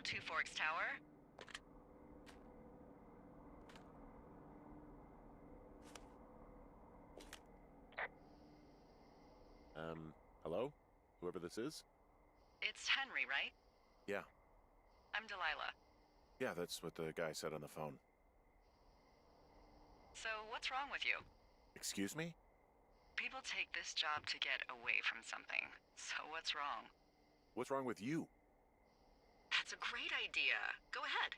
Two Forks Tower. Hello? Whoever this is? It's Henry, right? Yeah. I'm Delilah. Yeah, that's what the guy said on the phone. So, what's wrong with you? Excuse me? People take this job to get away from something. So, what's wrong? What's wrong with you? That's a great idea. Go ahead.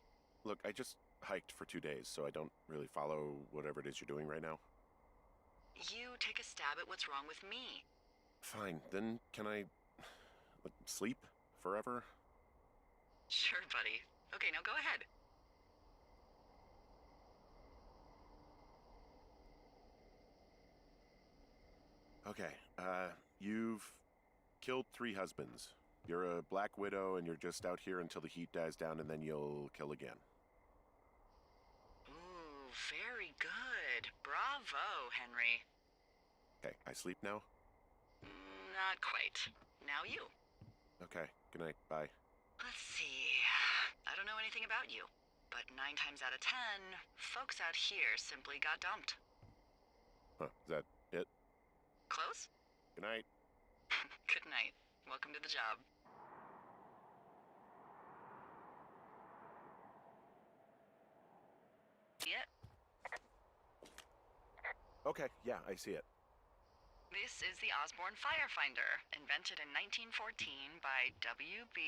Look, I just hiked for 2 days, so I don't really follow whatever it is you're doing right now. You take a stab at what's wrong with me. Fine, then can I sleep forever? Sure, buddy. Okay, now go ahead. Okay, you've killed 3 husbands. You're a black widow and you're just out here until the heat dies down and then you'll kill again. Ooh, very good. Bravo, Henry. Okay, I sleep now? Not quite. Now you. Okay, good night, bye. Let's see. I don't know anything about you, but 9 times out of 10, folks out here simply got dumped. Huh, is that it? Close? Good night. Good night. Welcome to the job. See it? Okay, yeah, I see it. This is the Osborne Firefinder, invented in 1914 by W.B.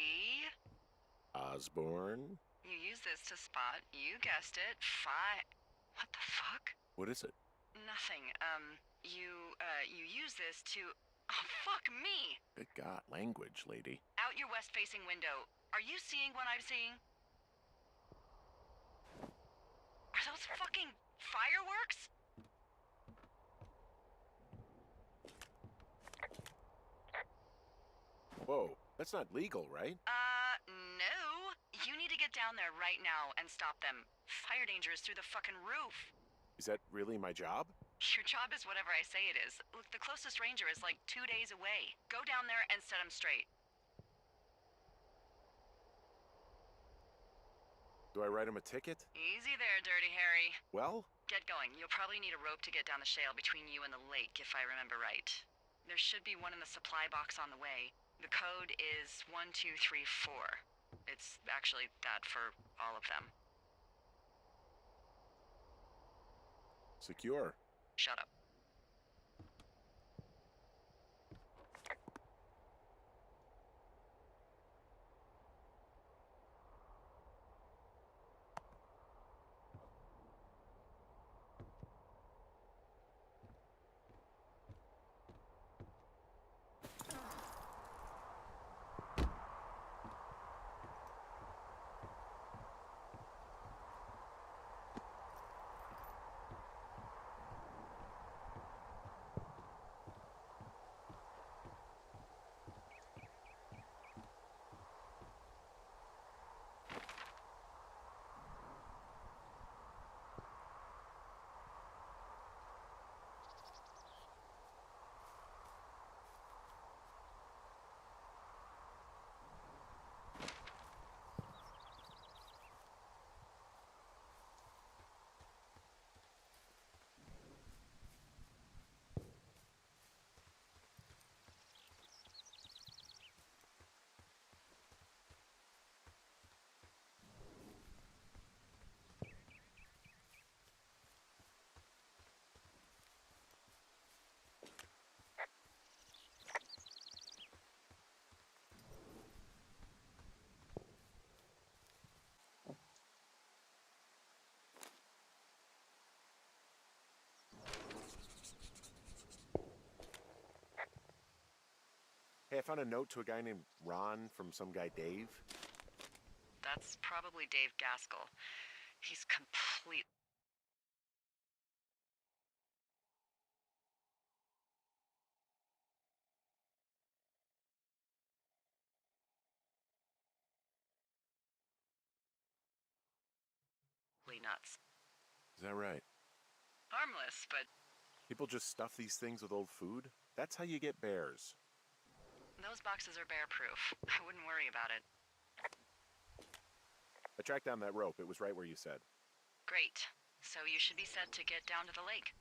Osborne? You use this to spot, you guessed it, What the fuck? What is it? Nothing. You use this to... Oh, fuck me! Good God, language, lady. Out your west-facing window. Are you seeing what I'm seeing? Are those fucking fireworks? Whoa, that's not legal, right? No. You need to get down there right now and stop them. Fire danger is through the fucking roof. Is that really my job? Your job is whatever I say it is. Look, the closest ranger is like 2 days away. Go down there and set him straight. Do I write him a ticket? Easy there, Dirty Harry. Well? Get going. You'll probably need a rope to get down the shale between you and the lake, if I remember right. There should be one in the supply box on the way. The code is 1234. It's actually that for all of them. Secure. Shut up. Hey, I found a note to a guy named Ron from some guy Dave. That's probably Dave Gaskell. He's completely nuts. Is that right? Harmless, but People just stuff these things with old food? That's how you get bears. those boxes are bear-proof. I wouldn't worry about it. I tracked down that rope. It was right where you said. Great. So you should be set to get down to the lake.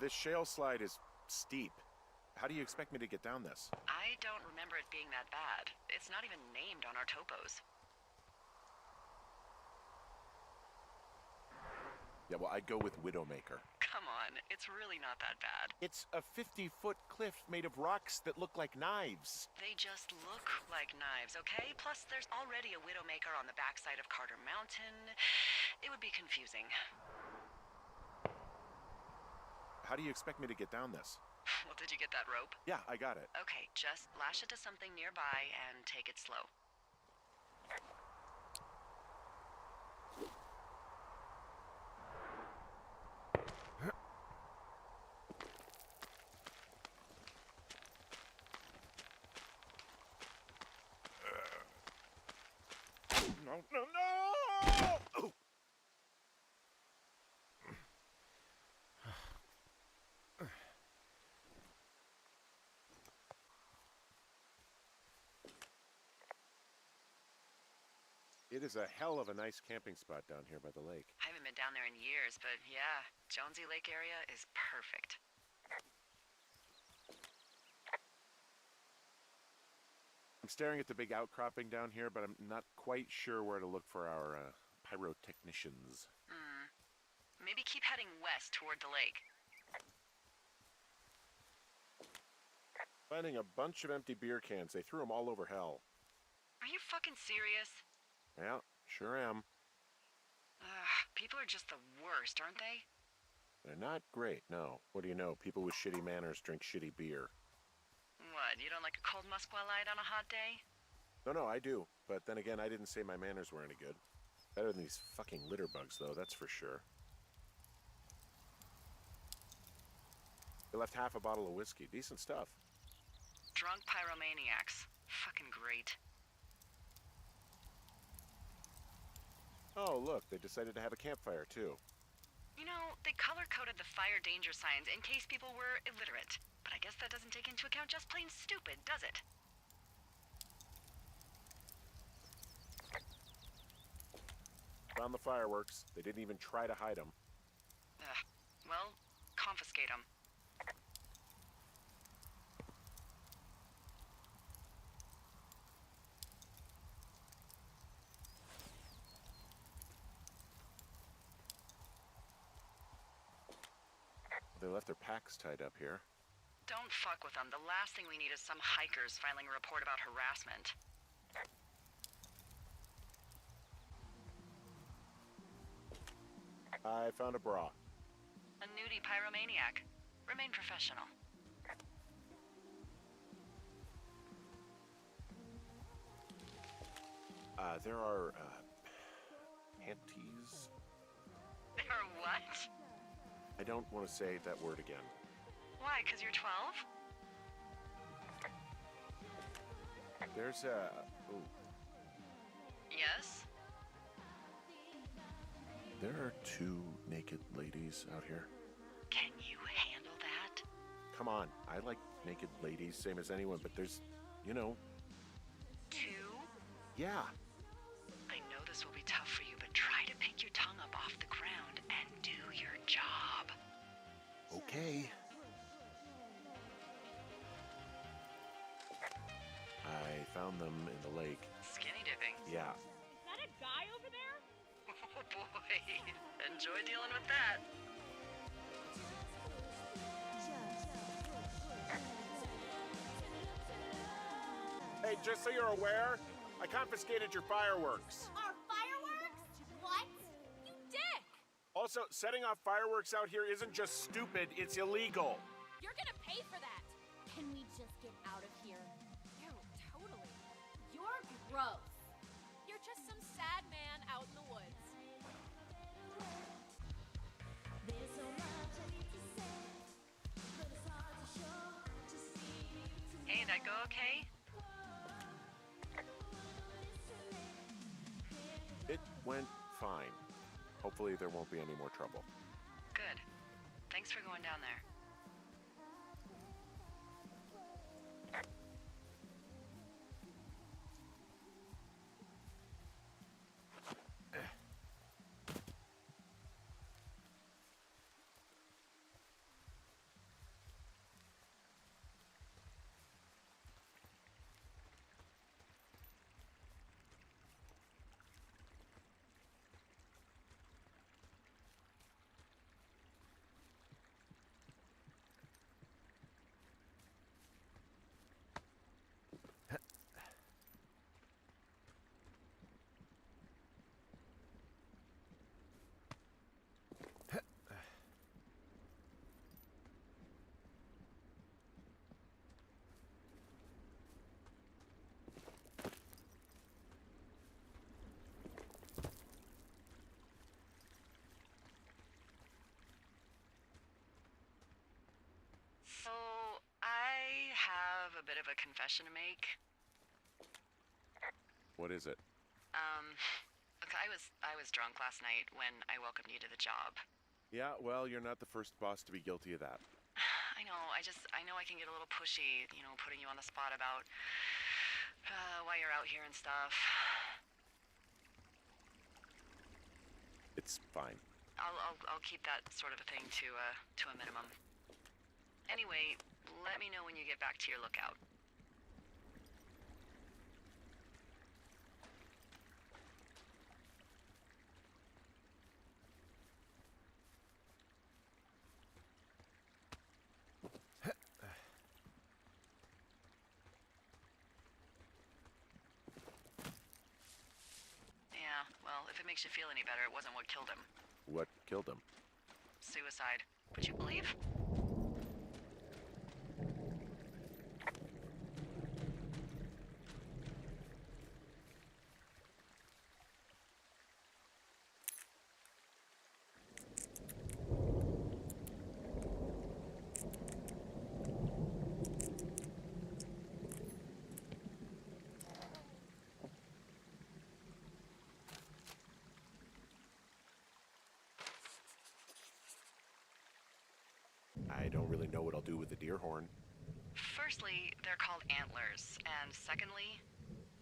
This shale slide is steep. How do you expect me to get down this? I don't remember it being that bad. It's not even named on our topos. Yeah, well, I'd go with Widowmaker. Come on, it's really not that bad. It's a 50-foot cliff made of rocks that look like knives. They just look like knives, okay? Plus, there's already a Widowmaker on the backside of Carter Mountain. It would be confusing. How do you expect me to get down this? Well, did you get that rope? Yeah, I got it. Okay, just lash it to something nearby and take it slow. No, no, no! Oh. It is a hell of a nice camping spot down here by the lake. I haven't been down there in years, but yeah, Jonesy Lake area is perfect. I'm staring at the big outcropping down here, but I'm not quite sure where to look for our pyrotechnicians. Maybe keep heading west toward the lake. Finding a bunch of empty beer cans. They threw them all over hell. Are you fucking serious? Yeah, sure am. People are just the worst, aren't they? They're not great, no. What do you know? People with shitty manners drink shitty beer. What, you don't like a cold Musqua Light on a hot day? No, I do. But then again, I didn't say my manners were any good. Better than these fucking litter bugs, though, that's for sure. They left half a bottle of whiskey. Decent stuff. Drunk pyromaniacs. Fucking great. Oh, look, they decided to have a campfire, too. You know, they color-coded the fire danger signs in case people were illiterate. But I guess that doesn't take into account just plain stupid, does it? Found the fireworks. They didn't even try to hide them. Well, confiscate them. They left their packs tied up here. Don't fuck with them. The last thing we need is some hikers filing a report about harassment. I found a bra. A nudie pyromaniac. Remain professional. There are, panties? Or what? I don't want to say that word again. Why, 'cause you're 12? There's a... Ooh. Yes? There are 2 naked ladies out here. Can you handle that? Come on, I like naked ladies, same as anyone, but there's, you know... 2? Yeah. I know this will be tough for you, but try to pick your tongue up off the ground and do your job. Okay. I found them in the lake. Skinny dipping. Yeah. Is that a guy over there? Oh boy. Enjoy dealing with that. Hey, just so you're aware, I confiscated your fireworks. Our fireworks? What? You dick! Also, setting off fireworks out here isn't just stupid, it's illegal. You're gonna pay for that. Can we just get out of here? Ew, totally. You're gross. You're just some sad man out in the woods. Hey, that go okay? It went fine. Hopefully there won't be any more trouble. Good. Thanks for going down there. So, I have a bit of a confession to make. What is it? Look, I was drunk last night when I welcomed you to the job. Yeah, well, you're not the first boss to be guilty of that. I know, I know I can get a little pushy, putting you on the spot about why you're out here and stuff. It's fine. I'll keep that sort of a thing to a minimum. Anyway, let me know when you get back to your lookout. Yeah, well, if it makes you feel any better, it wasn't what killed him. What killed him? Suicide. Would you believe? I don't really know what I'll do with the deer horn. Firstly, they're called antlers, and secondly,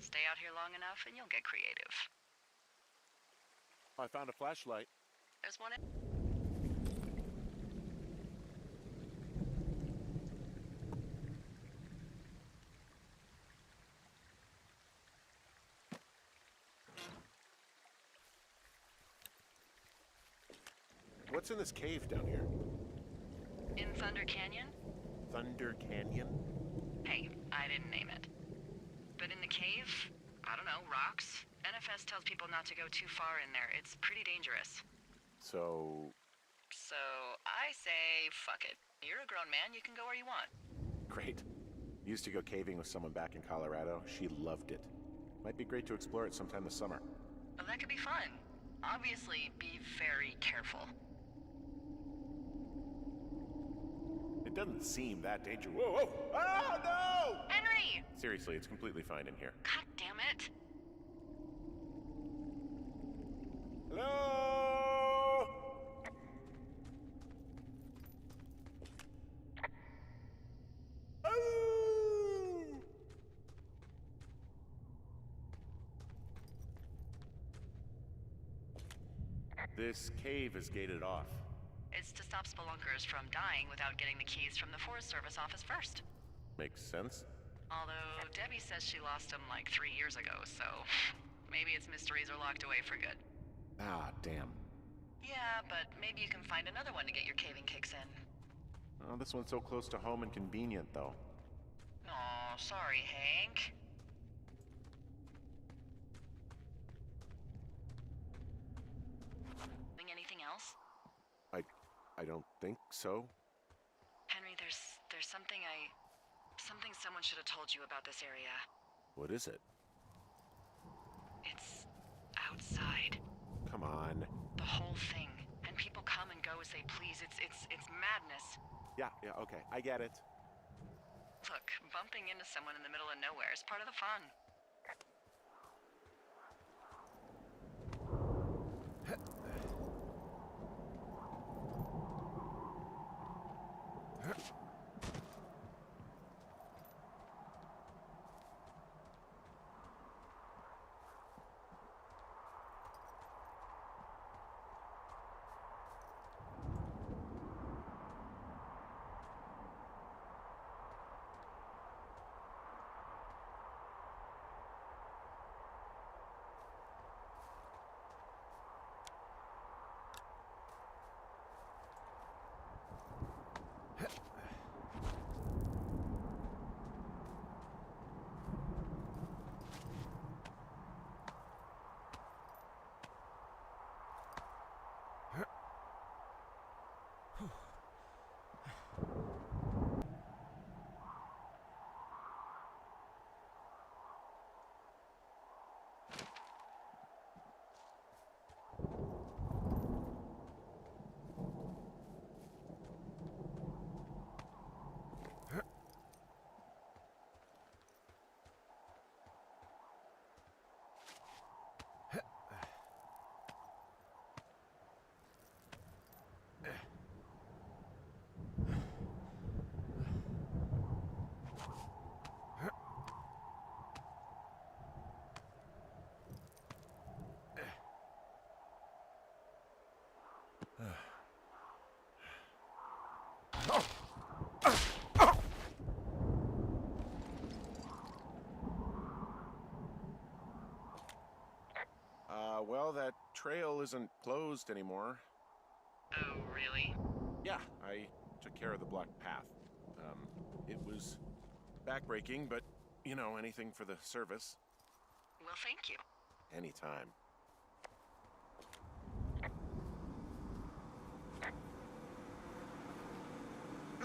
stay out here long enough and you'll get creative. I found a flashlight. There's one in... What's in this cave down here? In Thunder Canyon? Thunder Canyon? Hey, I didn't name it. But in the cave, I don't know, rocks? NFS tells people not to go too far in there. It's pretty dangerous. So I say, fuck it. You're a grown man, you can go where you want. great. Used to go caving with someone back in Colorado. She loved it. Might be great to explore it sometime this summer. Well, that could be fun. Obviously, be very careful. It doesn't seem that dangerous. Whoa, whoa! Ah, no! Henry! Seriously, it's completely fine in here. God damn it. Hello? Oh! This cave is gated off. It's to stop spelunkers from dying without getting the keys from the Forest Service office first. Makes sense. Although Debbie says she lost them like 3 years ago, so maybe its mysteries are locked away for good. Ah, damn. Yeah, but maybe you can find another one to get your caving kicks in. Oh, this one's so close to home and convenient, though. Aw, sorry, Hank. Doing anything else? I don't think so. Henry, there's something someone should have told you about this area. What is it? It's outside. Come on. The whole thing. And people come and go as they please. It's madness. Yeah, okay, I get it. Look, bumping into someone in the middle of nowhere is part of the fun. Well, that trail isn't closed anymore. Oh, really? Yeah, I took care of the blocked path. It was backbreaking, but, you know, anything for the service. Well, thank you. Anytime.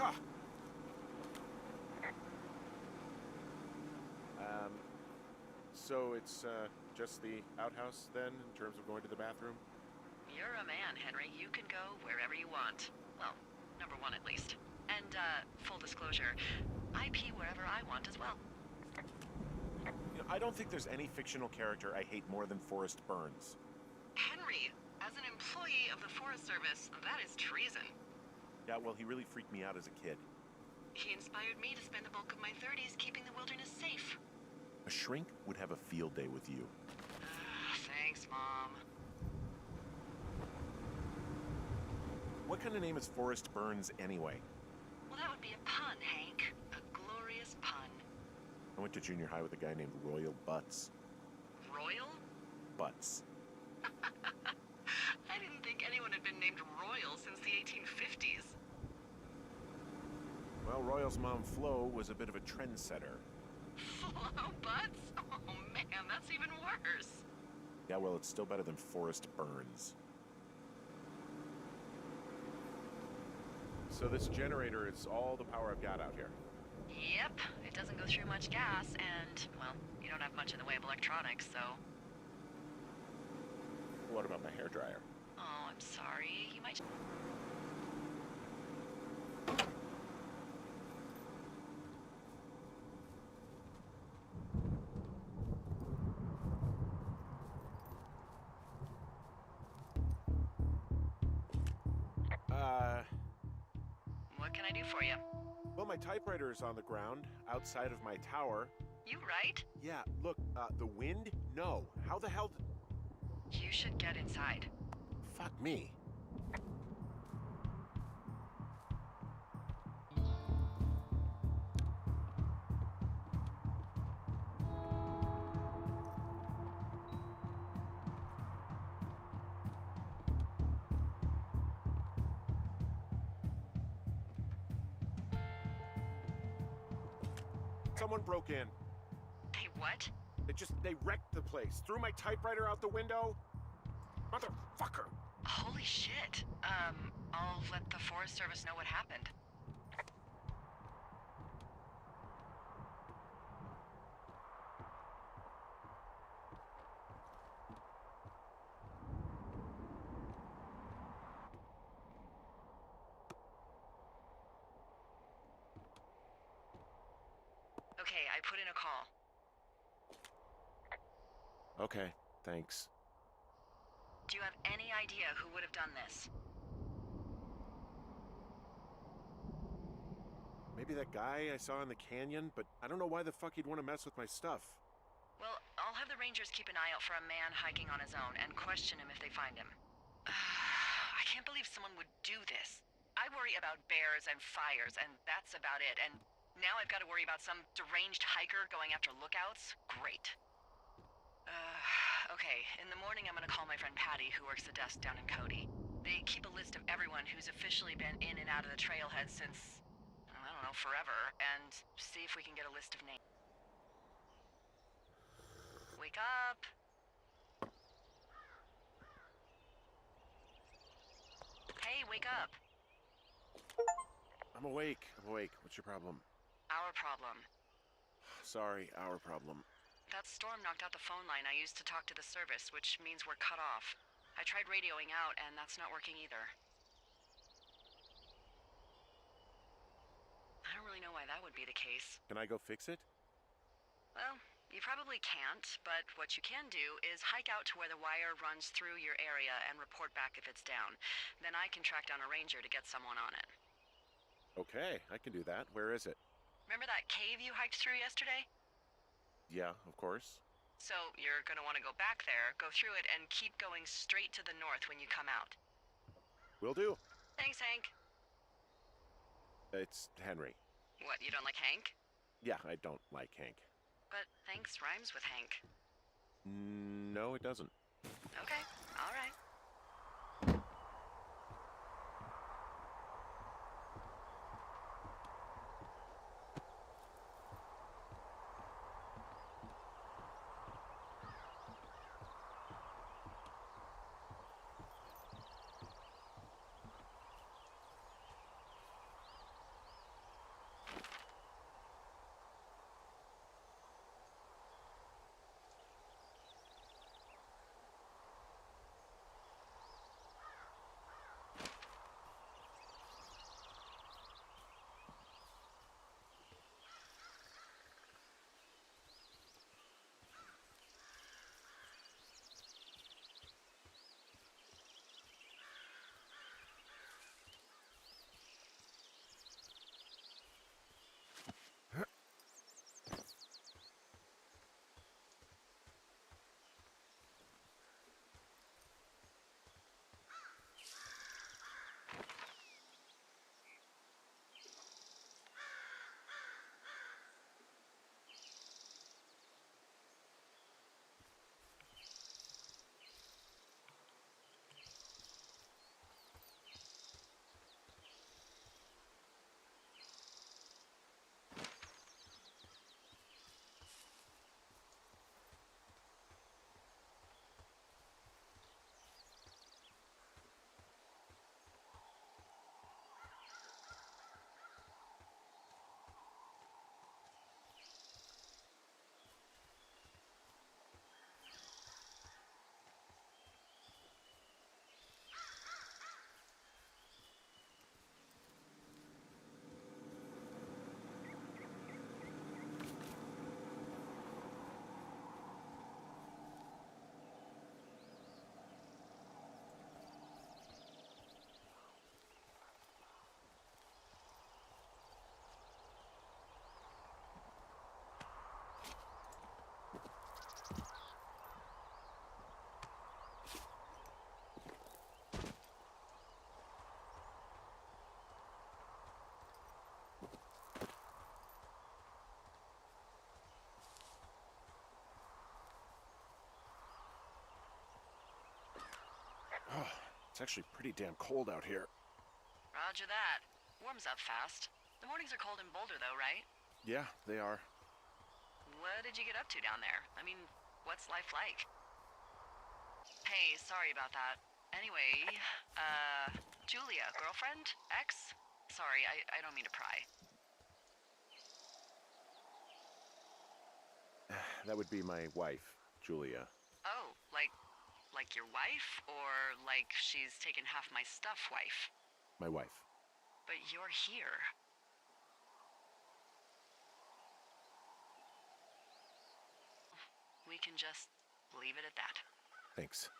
Ah! So it's, just the outhouse, then, in terms of going to the bathroom? You're a man, Henry. You can go wherever you want. Well, number one at least. And, full disclosure, I pee wherever I want as well. You know, I don't think there's any fictional character I hate more than Forrest Burns. Henry, as an employee of the Forest Service, that is treason. Yeah, well, he really freaked me out as a kid. He inspired me to spend the bulk of my 30s keeping the wilderness safe. A shrink would have a field day with you. Thanks, Mom. What kind of name is Forrest Burns anyway? Well, that would be a pun, Hank. A glorious pun. I went to junior high with a guy named Royal Butts. Royal? Butts. I didn't think anyone had been named Royal since the 1850s. Well, Royal's mom, Flo, was a bit of a trendsetter. Flo Butts? Oh man, that's even worse. Yeah, well, it's still better than Forrest Burns. So this generator is all the power I've got out here. Yep, it doesn't go through much gas, and, well, you don't have much in the way of electronics, so... What about my hairdryer? Oh, I'm sorry. You might... What can I do for you? Well, my typewriter is on the ground, outside of my tower. You right? Yeah, look, the wind? No. How the hell... You should get inside. Fuck me. Someone broke in. Hey, what? They wrecked the place. Threw my typewriter out the window. Motherfucker. Holy shit. I'll let the Forest Service know what happened. Okay, I put in a call. Okay, thanks. Do you have any idea who would have done this? Maybe that guy I saw in the canyon, but I don't know why the fuck he'd want to mess with my stuff. Well, I'll have the Rangers keep an eye out for a man hiking on his own and question him if they find him. I can't believe someone would do this. I worry about bears and fires, and that's about it. And now I've got to worry about some deranged hiker going after lookouts? Great. Okay, in the morning I'm gonna call my friend Patty, who works the desk down in Cody. They keep a list of everyone who's officially been in and out of the trailhead since, I don't know, forever, and see if we can get a list of names. Wake up! Hey, wake up! I'm awake. What's your problem? Our problem. Sorry, our problem. That storm knocked out the phone line I used to talk to the service, which means we're cut off. I tried radioing out, and that's not working either. I don't really know why that would be the case. Can I go fix it? Well, you probably can't, but what you can do is hike out to where the wire runs through your area and report back if it's down. Then I can track down a ranger to get someone on it. Okay, I can do that. Where is it? Remember that cave you hiked through yesterday? Yeah, of course. So you're gonna want to go back there, go through it, and keep going straight to the north when you come out. Will do. Thanks, Hank. It's Henry. What, you don't like Hank? Yeah, I don't like Hank. But thanks rhymes with Hank. No, it doesn't. Okay, all right. It's actually pretty damn cold out here. Roger that. Warms up fast. The mornings are cold in Boulder, though, right? Yeah, they are. What did you get up to down there? I mean, what's life like? Hey, sorry about that. Anyway, Julia, girlfriend? Ex? Sorry, I don't mean to pry. That would be my wife, Julia. Oh, like your wife? Or like she's taken half my stuff wife? My wife. But you're here. We can just leave it at that. Thanks.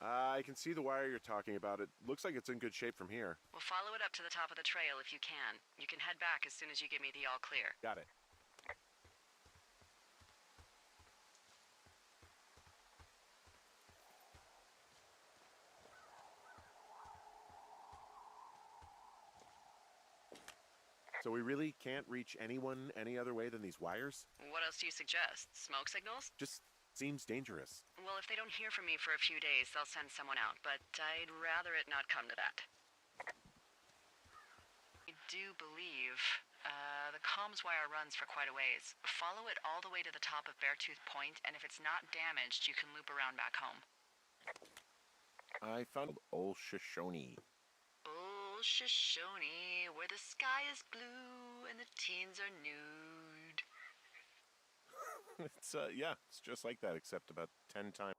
I can see the wire you're talking about. It looks like it's in good shape from here. We'll follow it up to the top of the trail if you can. You can head back as soon as you give me the all clear. Got it. So we really can't reach anyone any other way than these wires? What else do you suggest? Smoke signals? Just seems dangerous. Well, if they don't hear from me for a few days, they'll send someone out, but I'd rather it not come to that. I do believe, the comms wire runs for quite a ways. Follow it all the way to the top of Beartooth Point, and if it's not damaged, you can loop around back home. I found Old Shoshone. Old Shoshone, where the sky is blue and the teens are nude. It's just like that, except about 10 times.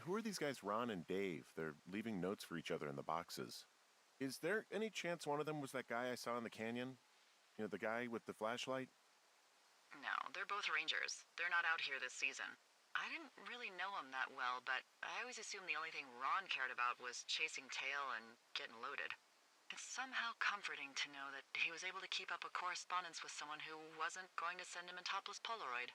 who are these guys, Ron and Dave? They're leaving notes for each other in the boxes. Is there any chance one of them was that guy I saw in the canyon? You know, the guy with the flashlight? No, they're both rangers. They're not out here this season. I didn't really know him that well, but I always assumed the only thing Ron cared about was chasing tail and getting loaded. It's somehow comforting to know that he was able to keep up a correspondence with someone who wasn't going to send him a topless Polaroid.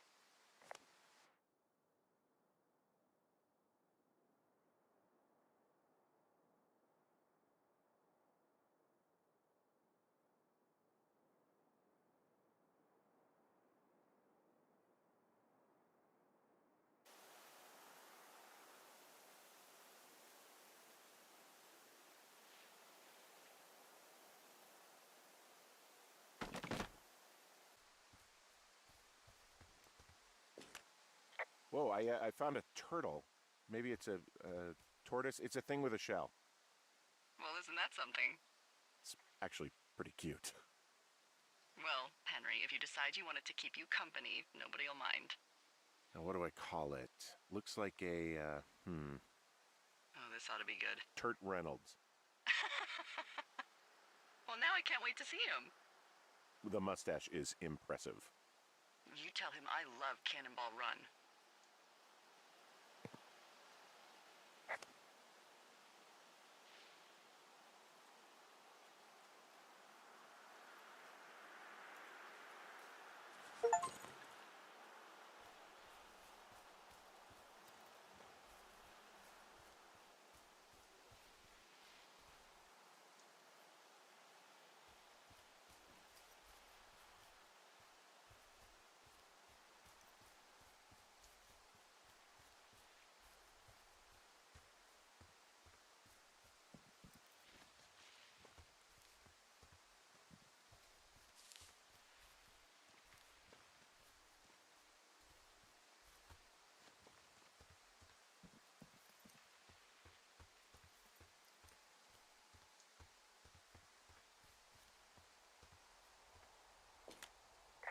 Whoa, I found a turtle. Maybe it's a tortoise. It's a thing with a shell. Well, isn't that something? It's actually pretty cute. Well, Henry, if you decide you want it to keep you company, nobody'll mind. Now, what do I call it? Looks like a, Oh, this ought to be good. Turt Reynolds. Well, now I can't wait to see him. The mustache is impressive. You tell him I love Cannonball Run.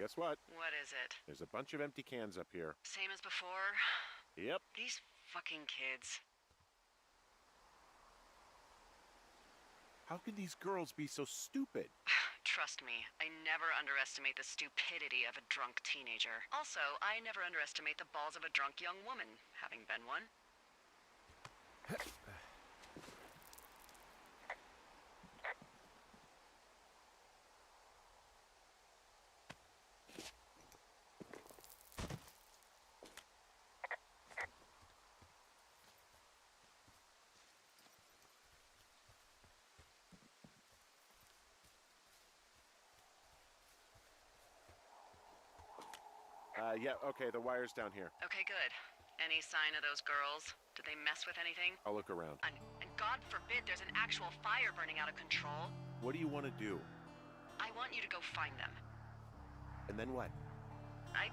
Guess what? What is it? There's a bunch of empty cans up here. Same as before? Yep. These fucking kids. How can these girls be so stupid? Trust me, I never underestimate the stupidity of a drunk teenager. Also, I never underestimate the balls of a drunk young woman, having been one. Yeah, okay, the wire's down here. Okay, good. Any sign of those girls? Did they mess with anything? I'll look around. And God forbid there's an actual fire burning out of control. What do you want to do? I want you to go find them. And then what? I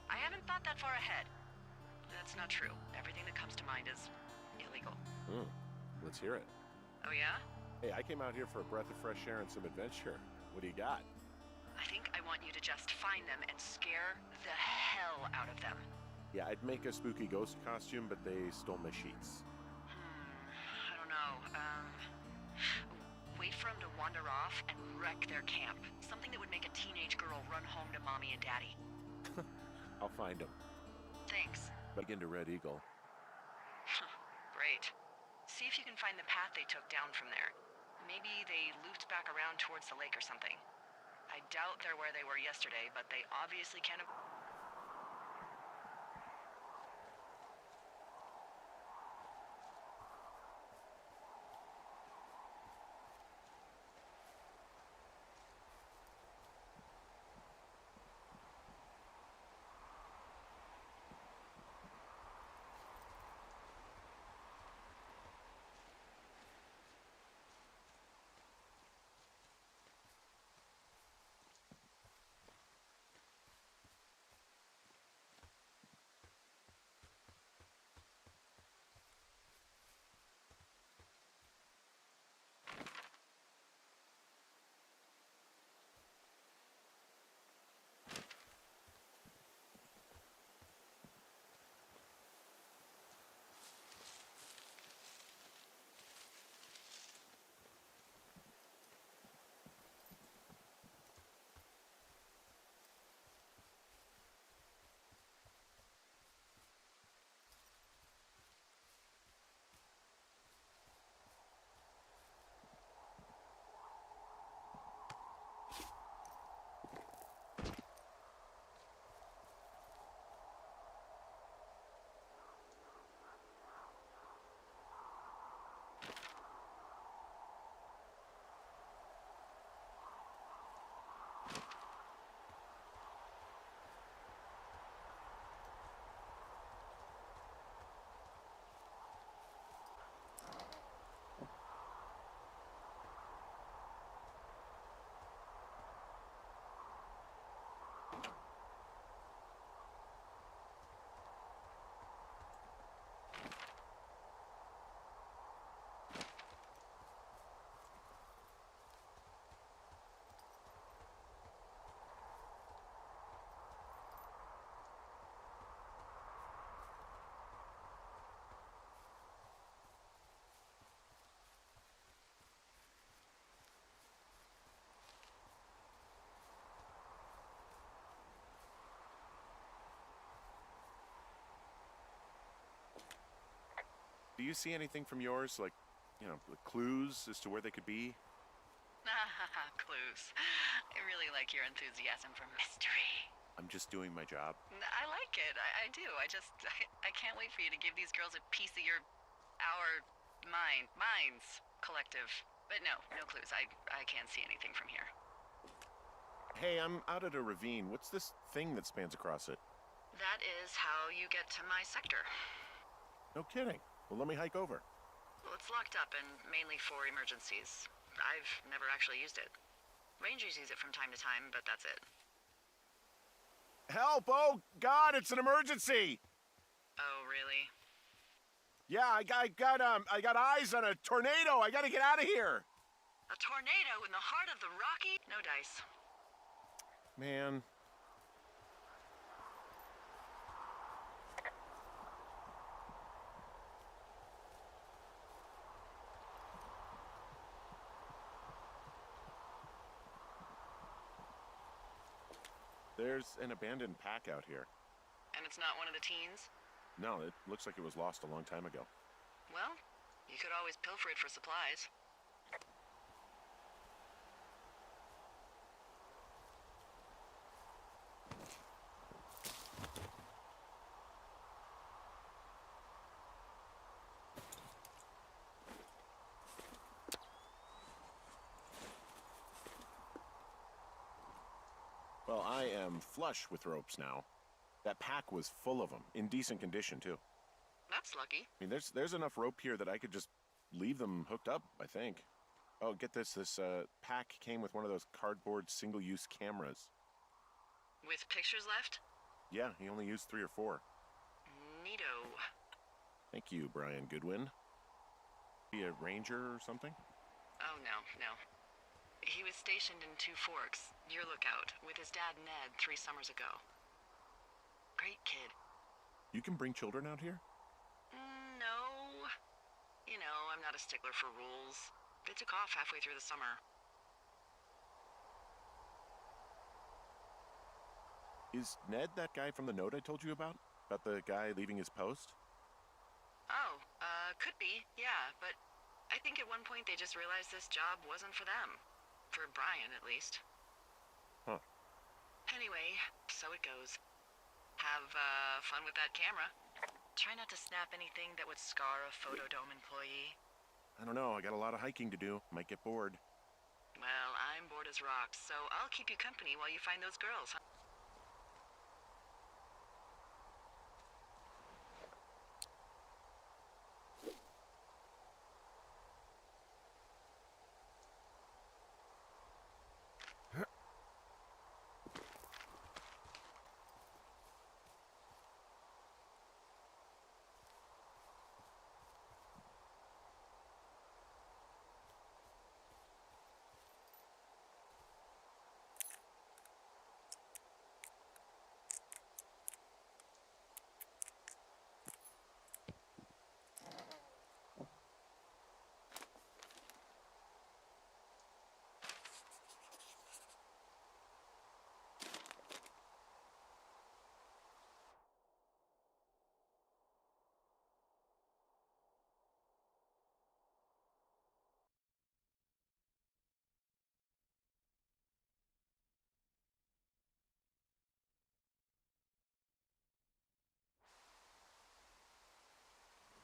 haven't thought that far ahead. That's not true. Everything that comes to mind is illegal. Let's hear it. Oh yeah? Hey, I came out here for a breath of fresh air and some adventure. What do you got? I think I want you to just find them and scare the hell out of them. Yeah, I'd make a spooky ghost costume, but they stole my sheets. I don't know. Wait for them to wander off and wreck their camp. Something that would make a teenage girl run home to mommy and daddy. I'll find them. Thanks. Begin to Red Eagle. Great. See if you can find the path they took down from there. Maybe they looped back around towards the lake or something. I doubt they're where they were yesterday, but they obviously can have... Do you see anything from yours, like, clues as to where they could be? Clues. I really like your enthusiasm for mystery. I'm just doing my job. I like it. I do. I can't wait for you to give these girls a piece of our minds collective. But no clues. I can't see anything from here. Hey, I'm out at a ravine. What's this thing that spans across it? That is how you get to my sector. No kidding. Well, let me hike over. Well, it's locked up and mainly for emergencies. I've never actually used it. Rangers use it from time to time, but that's it. Help! Oh, God, it's an emergency! Oh, really? Yeah, I got eyes on a tornado. I gotta get out of here. A tornado in the heart of the Rocky? No dice. Man. There's an abandoned pack out here. And it's not one of the teens? No, it looks like it was lost a long time ago. Well, you could always pilfer it for supplies. Well, I am flush with ropes now. That pack was full of them, in decent condition, too. That's lucky. I mean, there's enough rope here that I could just leave them hooked up, I think. Oh, get this. This pack came with one of those cardboard single-use cameras. With pictures left? Yeah, he only used 3 or 4. Neato. Thank you, Brian Goodwin. Be a ranger or something? Oh, no. He was stationed in Two Forks, your lookout, with his dad Ned 3 summers ago. Great kid. You can bring children out here? No. You know, I'm not a stickler for rules. They took off halfway through the summer. Is Ned that guy from the note I told you about? About the guy leaving his post? Oh, could be, yeah, but I think at one point they just realized this job wasn't for them. For Brian, at least. Huh. Anyway, so it goes. Have, fun with that camera. Try not to snap anything that would scar a Photodome employee. I don't know, I got a lot of hiking to do. Might get bored. Well, I'm bored as rocks, so I'll keep you company while you find those girls, huh?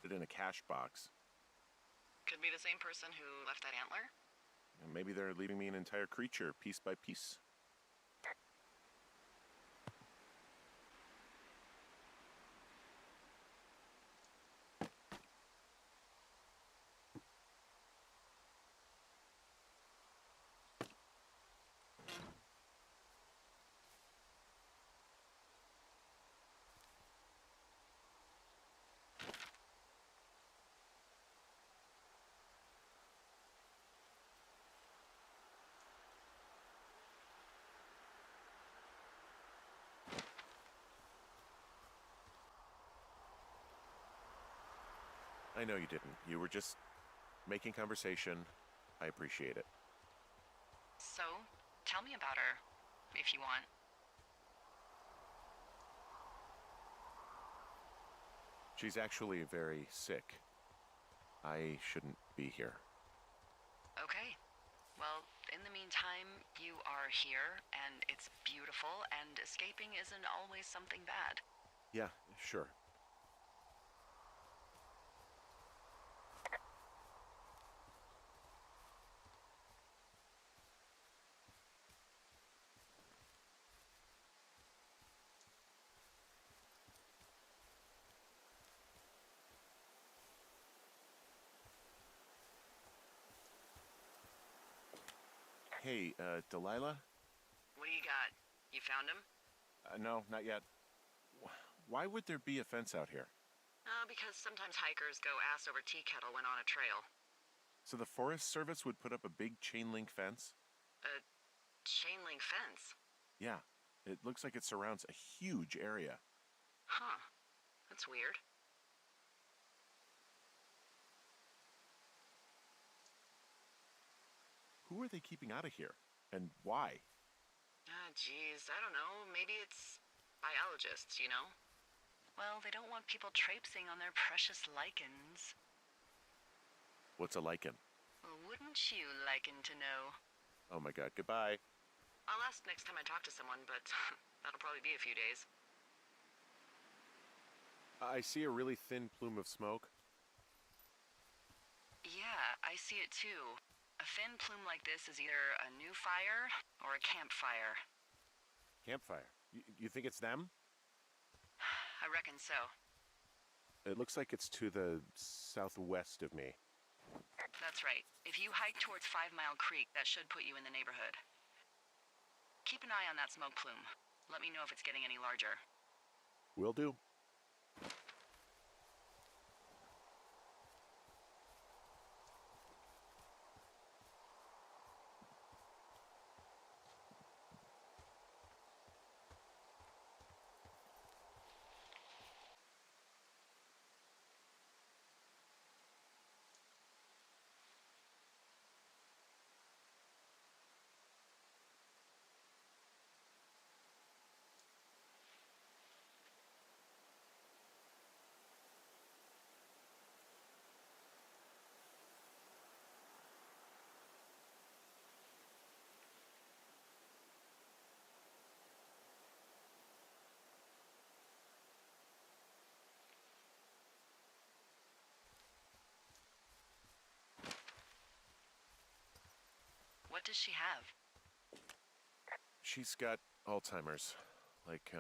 Put it in a cash box. Could be the same person who left that antler. And maybe they're leaving me an entire creature, piece by piece. I know you didn't. You were just making conversation. I appreciate it. So, tell me about her, if you want. She's actually very sick. I shouldn't be here. Okay. Well, in the meantime, you are here, and it's beautiful, and escaping isn't always something bad. Yeah, sure. Hey, Delilah? What do you got? You found him? No, not yet. Why would there be a fence out here? Because sometimes hikers go ass over tea kettle when on a trail. So the Forest Service would put up a big chain link fence? A chain link fence? Yeah, it looks like it surrounds a huge area. Huh. That's weird. Who are they keeping out of here? And why? Geez, I don't know. Maybe it's biologists, you know? Well, they don't want people traipsing on their precious lichens. What's a lichen? Well, wouldn't you liken to know? Oh my god, goodbye. I'll ask next time I talk to someone, but that'll probably be a few days. I see a really thin plume of smoke. Yeah, I see it too. A thin plume like this is either a new fire or a campfire. Campfire. You think it's them? I reckon so. It looks like it's to the southwest of me. That's right. If you hike towards 5 Mile Creek, that should put you in the neighborhood. Keep an eye on that smoke plume. Let me know if it's getting any larger. Will do. What does she have? She's got Alzheimer's. Like,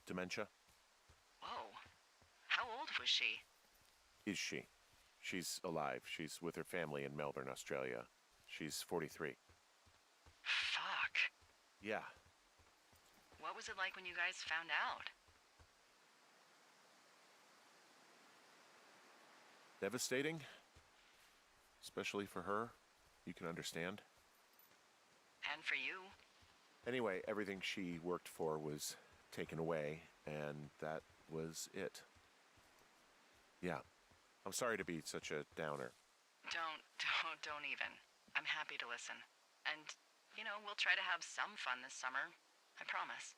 dementia. Whoa. How old was she? Is she? She's alive. She's with her family in Melbourne, Australia. She's 43. Fuck. Yeah. What was it like when you guys found out? Devastating. Especially for her. You can understand. And for you? Anyway, everything she worked for was taken away, and that was it. Yeah. I'm sorry to be such a downer. Don't even. I'm happy to listen. And, we'll try to have some fun this summer. I promise.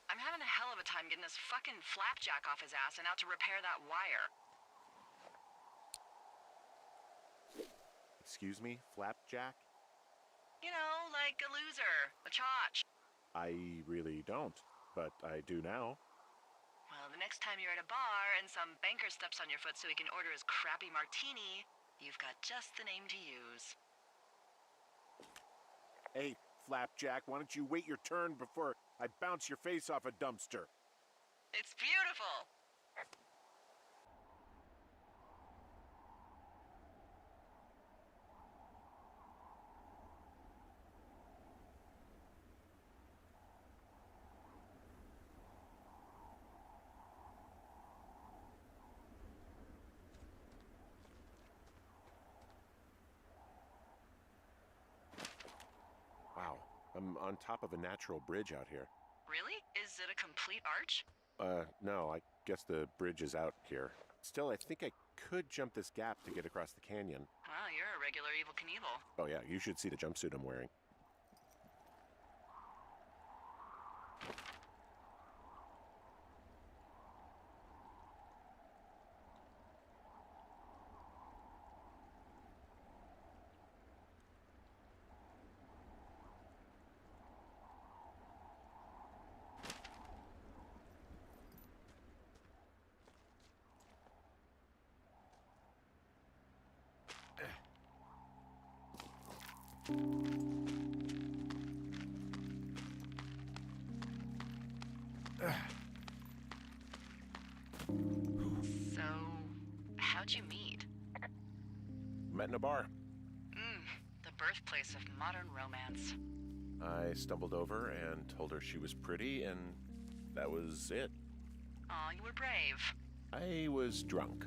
I'm having a hell of a time getting this fucking flapjack off his ass and out to repair that wire. Excuse me? Flapjack? You know, like a loser, a chotch. I really don't, but I do now. Well, the next time you're at a bar and some banker steps on your foot so he can order his crappy martini, you've got just the name to use. Hey, Flapjack, why don't you wait your turn before I bounce your face off a dumpster? It's beautiful! Wow, I'm on top of a natural bridge out here. Really? Is it a complete arch? No, I guess the bridge is out here. Still, I think I could jump this gap to get across the canyon. Well, you're a regular Evel Knievel. Oh yeah, you should see the jumpsuit I'm wearing. So, how'd you meet? Met in a bar. The birthplace of modern romance. I stumbled over and told her she was pretty, and that was it. Aw, you were brave. I was drunk.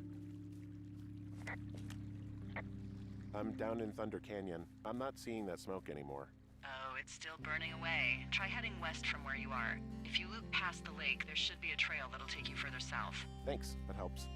I'm down in Thunder Canyon. I'm not seeing that smoke anymore. Oh, it's still burning away. Try heading west from where you are. If you loop past the lake, there should be a trail that'll take you further south. Thanks, that helps.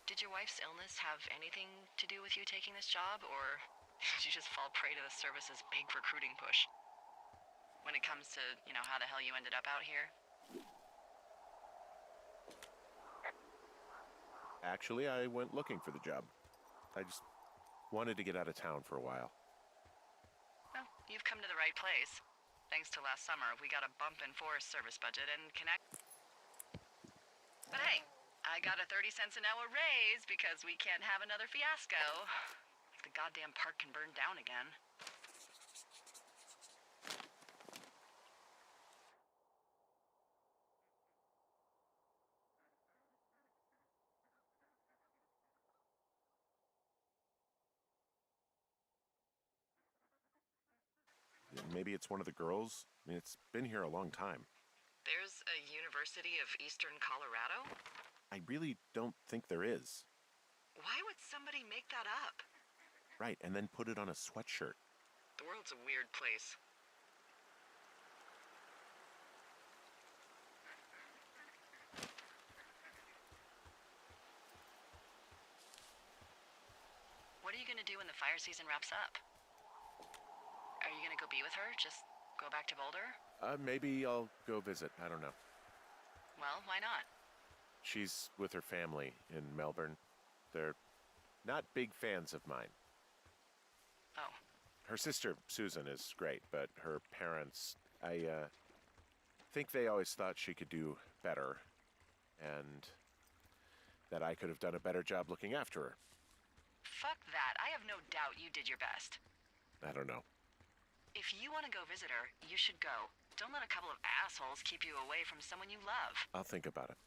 Did your wife's illness have anything to do with you taking this job, or did you just fall prey to the service's big recruiting push? When it comes to, how the hell you ended up out here? Actually, I went looking for the job. I just wanted to get out of town for a while. Well, you've come to the right place. Thanks to last summer, we got a bump in Forest Service budget and connect. But hey, I got a 30 cents an hour raise because we can't have another fiasco. The goddamn park can burn down again. Maybe it's one of the girls? I mean, it's been here a long time. There's a University of Eastern Colorado? I really don't think there is. Why would somebody make that up? Right, and then put it on a sweatshirt. The world's a weird place. What are you gonna do when the fire season wraps up? Are you gonna go be with her? Just go back to Boulder? Maybe I'll go visit. I don't know. Well, why not? She's with her family in Melbourne. They're not big fans of mine. Oh. Her sister, Susan, is great, but her parents, I think they always thought she could do better, and that I could have done a better job looking after her. Fuck that. I have no doubt you did your best. I don't know. If you want to go visit her, you should go. Don't let a couple of assholes keep you away from someone you love. I'll think about it.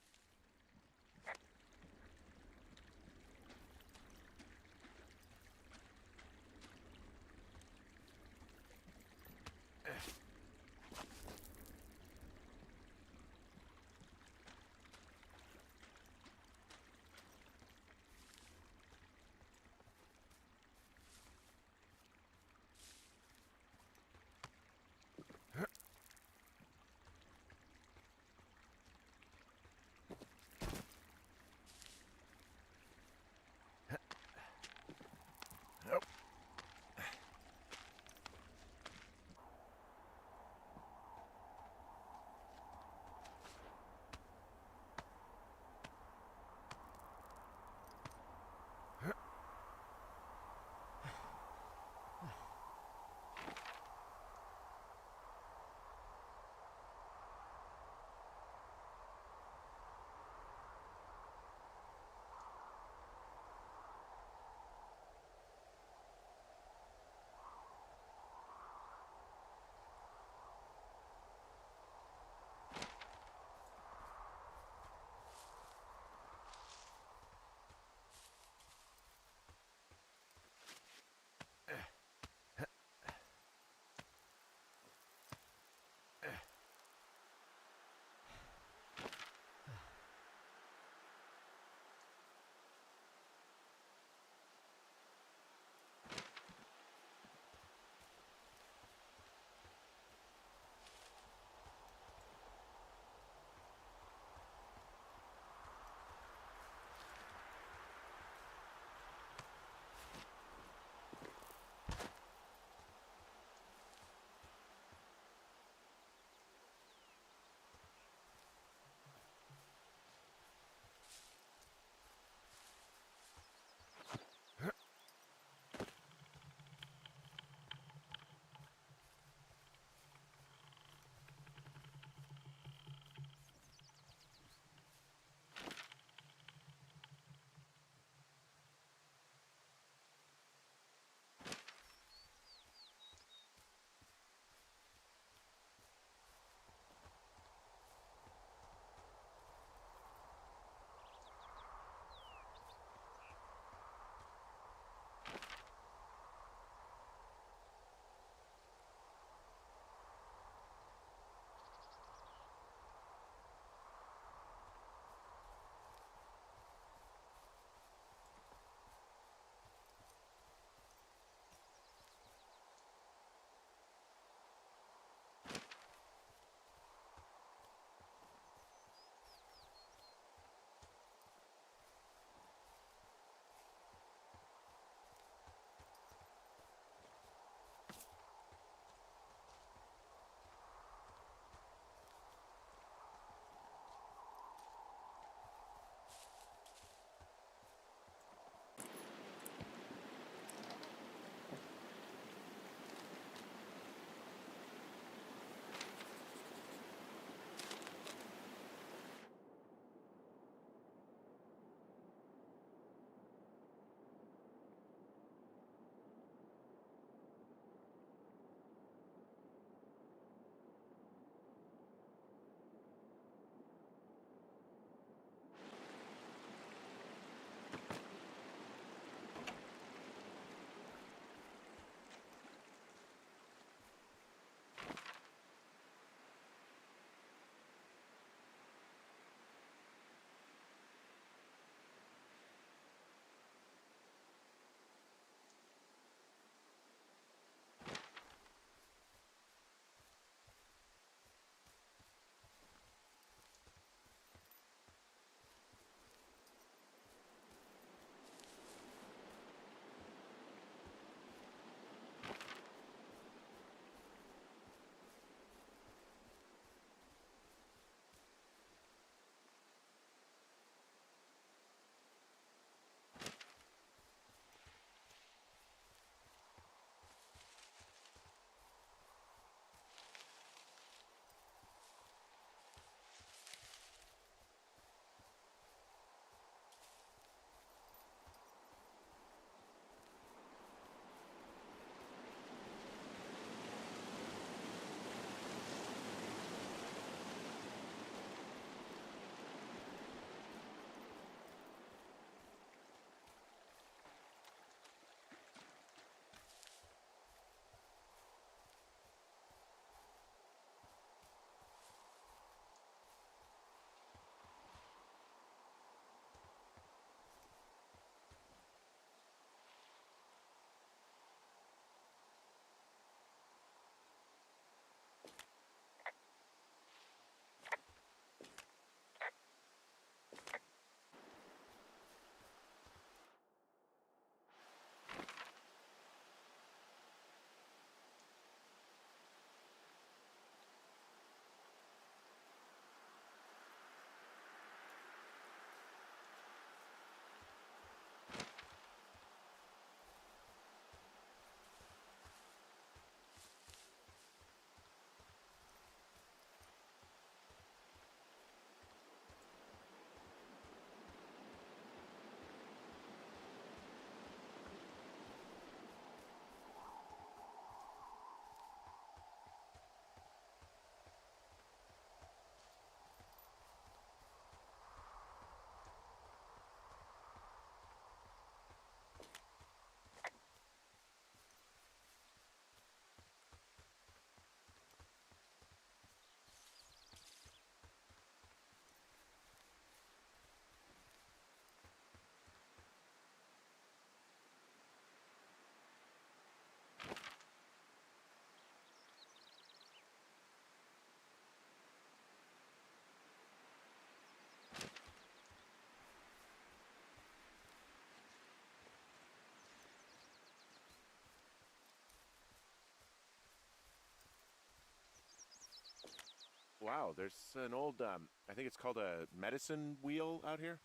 wow, there's an old, I think it's called a medicine wheel out here.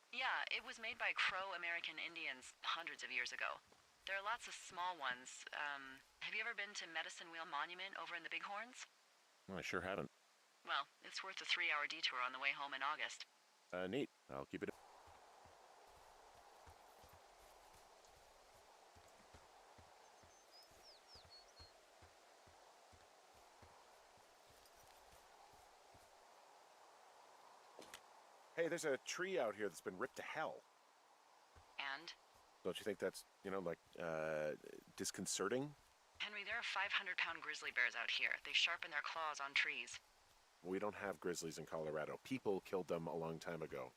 Yeah, it was made by Crow American Indians hundreds of years ago. There are lots of small ones. Have you ever been to Medicine Wheel Monument over in the Bighorns? Well, I sure haven't. Well, it's worth a 3-hour detour on the way home in August. Neat. I'll keep it. Hey, there's a tree out here that's been ripped to hell. And? Don't you think that's, disconcerting? Henry, there are 500-pound grizzly bears out here. They sharpen their claws on trees. We don't have grizzlies in Colorado. People killed them a long time ago.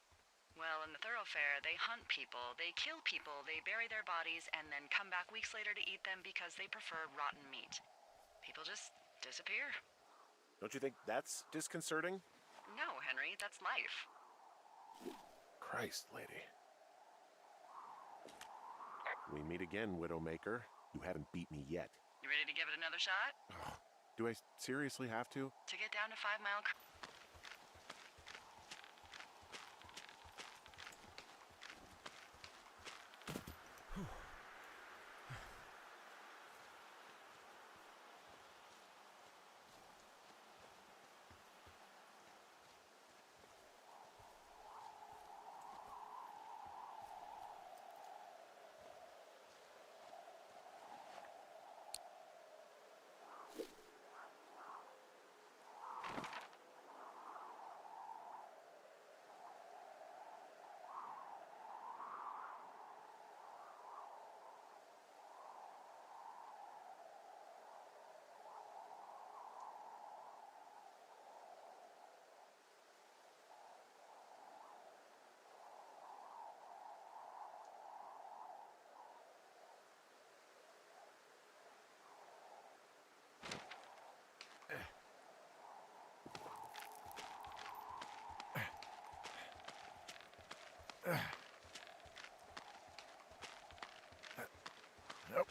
Well, in the thoroughfare, they hunt people, they kill people, they bury their bodies, and then come back weeks later to eat them because they prefer rotten meat. People just disappear. Don't you think that's disconcerting? No, Henry, that's life. Christ, lady. We meet again, Widowmaker. You haven't beat me yet. You ready to give it another shot? Do I seriously have to? To get down to 5 Mile Creek. Nope.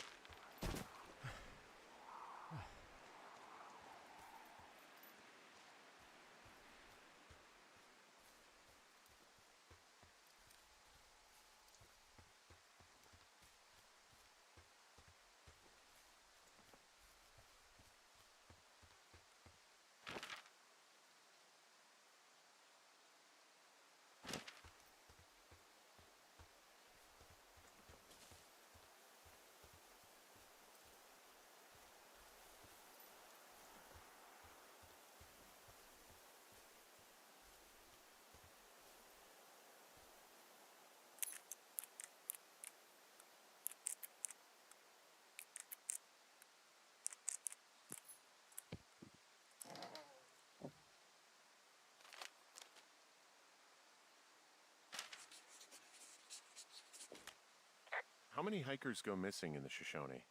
How many hikers go missing in the Shoshone?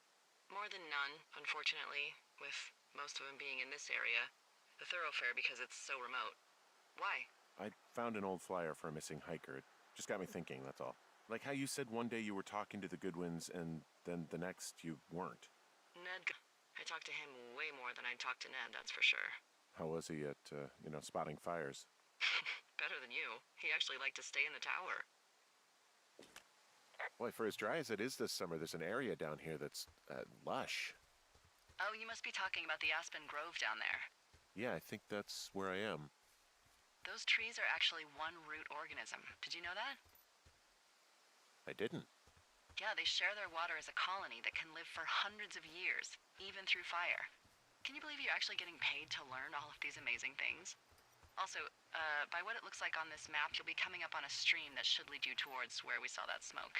More than none, unfortunately, with most of them being in this area. The thoroughfare because it's so remote. Why? I found an old flyer for a missing hiker. It just got me thinking, that's all. Like how you said one day you were talking to the Goodwins and then the next you weren't. Ned. I talked to him way more than I'd talked to Ned, that's for sure. How was he at, spotting fires? Better than you. He actually liked to stay in the tower. Boy, for as dry as it is this summer, there's an area down here that's lush. Oh, you must be talking about the Aspen Grove down there. Yeah, I think that's where I am. Those trees are actually one root organism. Did you know that? I didn't. Yeah, they share their water as a colony that can live for hundreds of years, even through fire. Can you believe you're actually getting paid to learn all of these amazing things? Also, by what it looks like on this map, you'll be coming up on a stream that should lead you towards where we saw that smoke.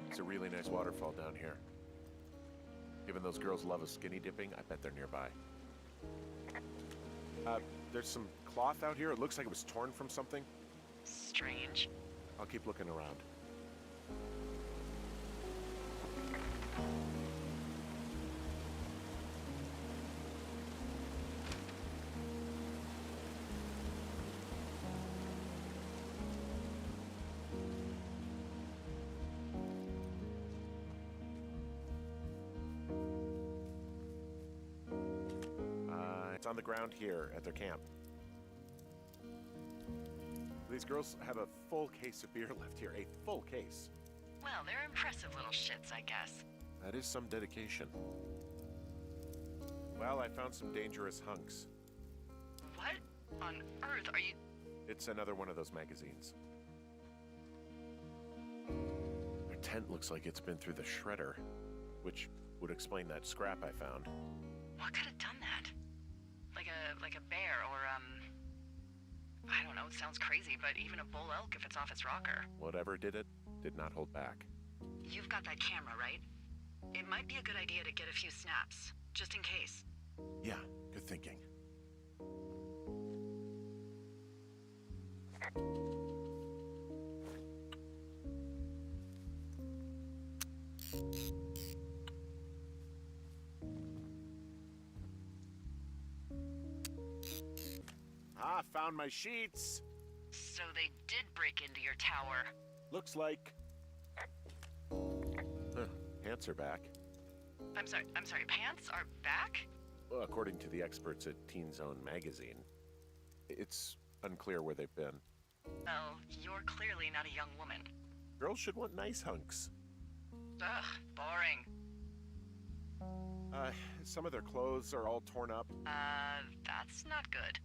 It's a really nice waterfall down here. Given those girls love a skinny dipping, I bet they're nearby. There's some cloth out here. It looks like it was torn from something. strange. I'll keep looking around. It's on the ground here at their camp. These girls have a full case of beer left here. A full case. Well, they're impressive little shits, I guess. That is some dedication. Well, I found some dangerous hunks. What on earth are you... It's another one of those magazines. Their tent looks like it's been through the shredder, which would explain that scrap I found. What could have done that? Like a bear or, I don't know, it sounds crazy, but even a bull elk if it's off its rocker. Whatever did it, did not hold back. You've got that camera, right? It might be a good idea to get a few snaps, just in case. Yeah, good thinking. Ah, found my sheets. So they did break into your tower. Looks like... Pants are back. I'm sorry, pants are back? Well, according to the experts at Teen Zone magazine. It's unclear where they've been. Well, you're clearly not a young woman. Girls should want nice hunks. Ugh, boring. Some of their clothes are all torn up. That's not good.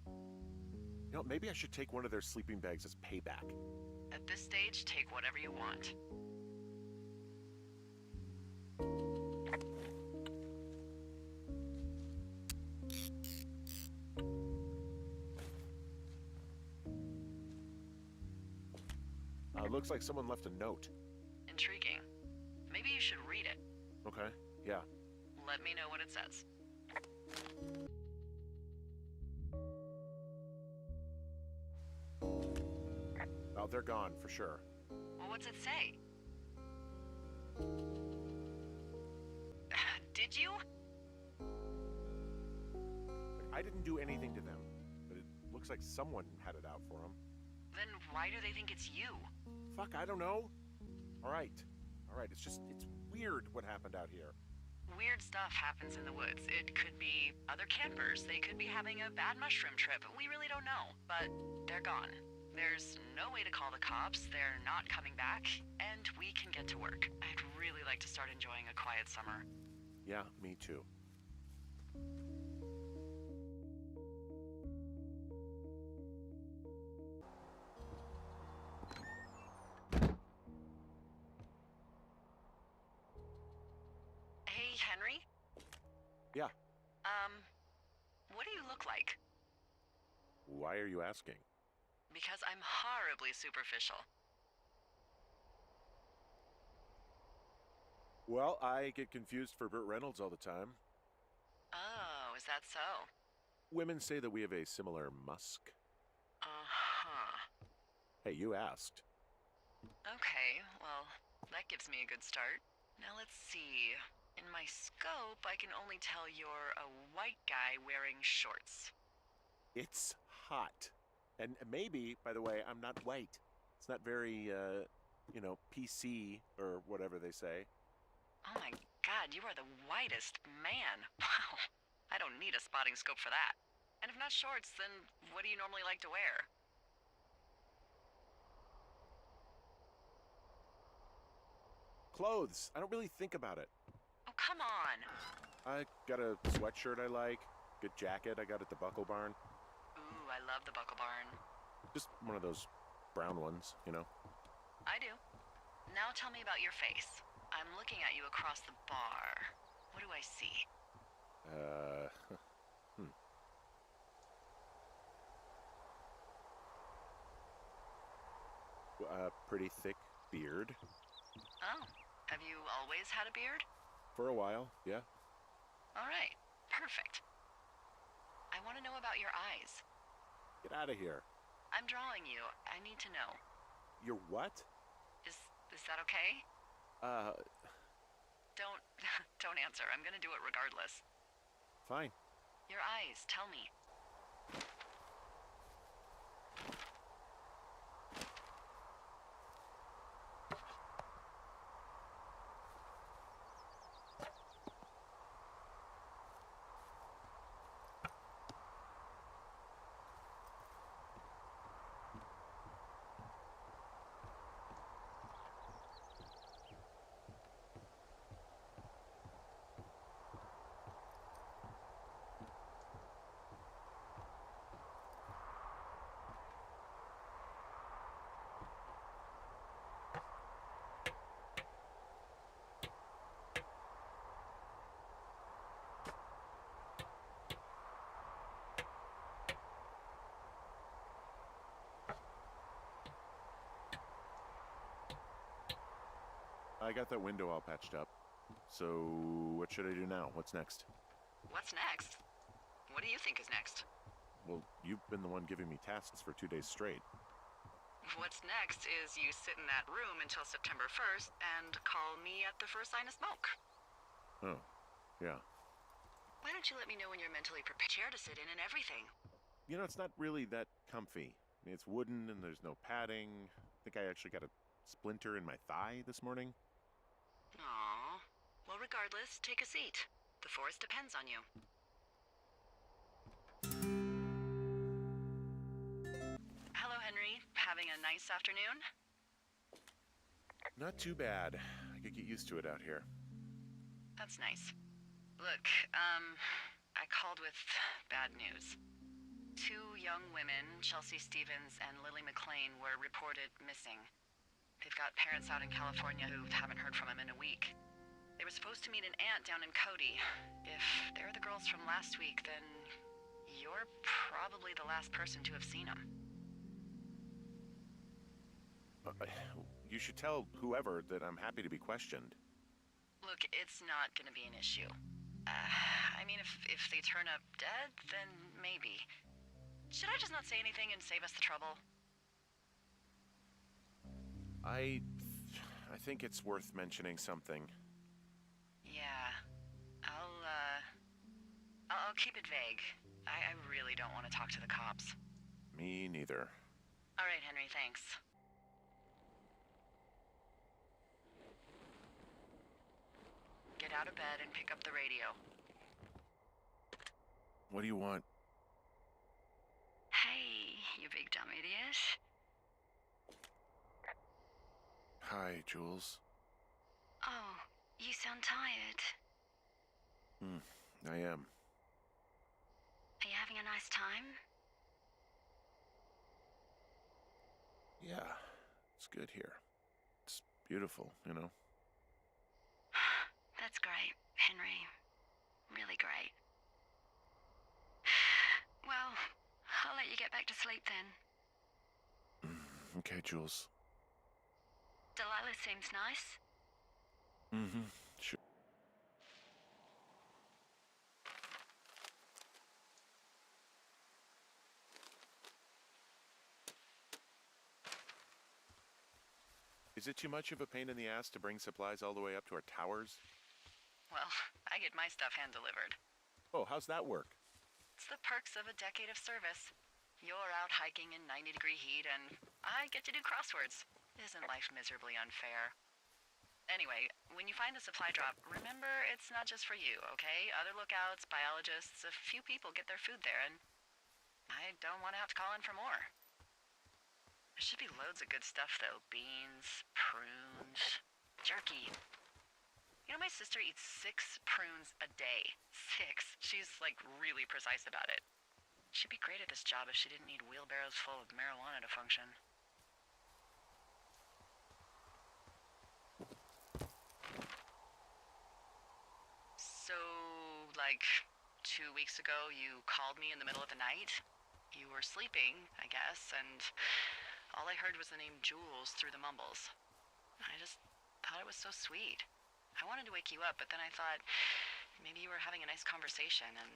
You know, maybe I should take one of their sleeping bags as payback. At this stage, take whatever you want. Looks like someone left a note. Intriguing. Maybe you should read it. Okay, yeah. Let me know what it says. Oh, they're gone, for sure. Well, what's it say? Did you? I didn't do anything to them, but it looks like someone had it out for them. Then why do they think it's you? Fuck, I don't know. All right, it's weird what happened out here. Weird stuff happens in the woods. It could be other campers. They could be having a bad mushroom trip. We really don't know. But they're gone. There's no way to call the cops. They're not coming back. And we can get to work. I'd really like to start enjoying a quiet summer. Yeah, me too. Hey, Henry? Yeah. What do you look like? Why are you asking? Because I'm horribly superficial. Well, I get confused for Burt Reynolds all the time. Oh, is that so? Women say that we have a similar musk. Uh-huh. Hey, you asked. Okay, well, that gives me a good start. Now let's see. In my scope, I can only tell you're a white guy wearing shorts. It's hot. And maybe, by the way, I'm not white. It's not very, PC or whatever they say. Oh my god, you are the whitest man. Wow. I don't need a spotting scope for that. And if not shorts, then what do you normally like to wear? Clothes. I don't really think about it. Oh, come on. I got a sweatshirt I like. Good jacket I got at the Buckle Barn. Ooh, I love the Buckle Barn. Just one of those brown ones, you know? I do. Now tell me about your face. I'm looking at you across the bar. What do I see? Pretty thick beard. Oh, have you always had a beard? For a while, yeah. All right, perfect. I want to know about your eyes. Get out of here. I'm drawing you. I need to know. Your what? Is that okay? Uh, Don't don't answer. I'm gonna do it regardless. fine. Your eyes, tell me. I got that window all patched up. So, what should I do now? What's next? What's next? What do you think is next? Well, you've been the one giving me tasks for 2 days straight. What's next is you sit in that room until September 1st and call me at the first sign of smoke. Oh, yeah. Why don't you let me know when you're mentally prepared to sit in and everything? You know, it's not really that comfy. I mean, it's wooden and there's no padding. I think I actually got a splinter in my thigh this morning. Aww. Well, regardless, take a seat. The forest depends on you. Hello, Henry. Having a nice afternoon? Not too bad. I could get used to it out here. That's nice. Look, I called with bad news. 2 young women, Chelsea Stevens and Lily McLean, were reported missing. They've got parents out in California who haven't heard from them in a week. They were supposed to meet an aunt down in Cody. If they're the girls from last week, then you're probably the last person to have seen them. You should tell whoever that I'm happy to be questioned. Look, it's not gonna be an issue. I mean, if they turn up dead, then maybe. Should I just not say anything and save us the trouble? I think it's worth mentioning something. Yeah. I'll keep it vague. I really don't want to talk to the cops. Me neither. All right, Henry, thanks. Get out of bed and pick up the radio. What do you want? Hey, you big dumb idiot. Hi, Jules. Oh, you sound tired. I am. Are you having a nice time? Yeah, it's good here. It's beautiful, you know? That's great, Henry. Really great. Well, I'll let you get back to sleep then. Okay, Jules. Delilah seems nice. Sure. Is it too much of a pain in the ass to bring supplies all the way up to our towers? Well, I get my stuff hand-delivered. Oh, how's that work? It's the perks of a decade of service. You're out hiking in 90-degree heat, and I get to do crosswords. Isn't life miserably unfair? Anyway, when you find a supply drop, remember it's not just for you, okay? Other lookouts, biologists, a few people get their food there, and I don't want to have to call in for more. There should be loads of good stuff, though. Beans, prunes, jerky. You know, my sister eats 6 prunes a day. 6. She's, like, really precise about it. She'd be great at this job if she didn't need wheelbarrows full of marijuana to function. So, like, 2 weeks ago, you called me in the middle of the night? You were sleeping, I guess, and all I heard was the name Jules through the mumbles. I just thought it was so sweet. I wanted to wake you up, but then I thought maybe you were having a nice conversation and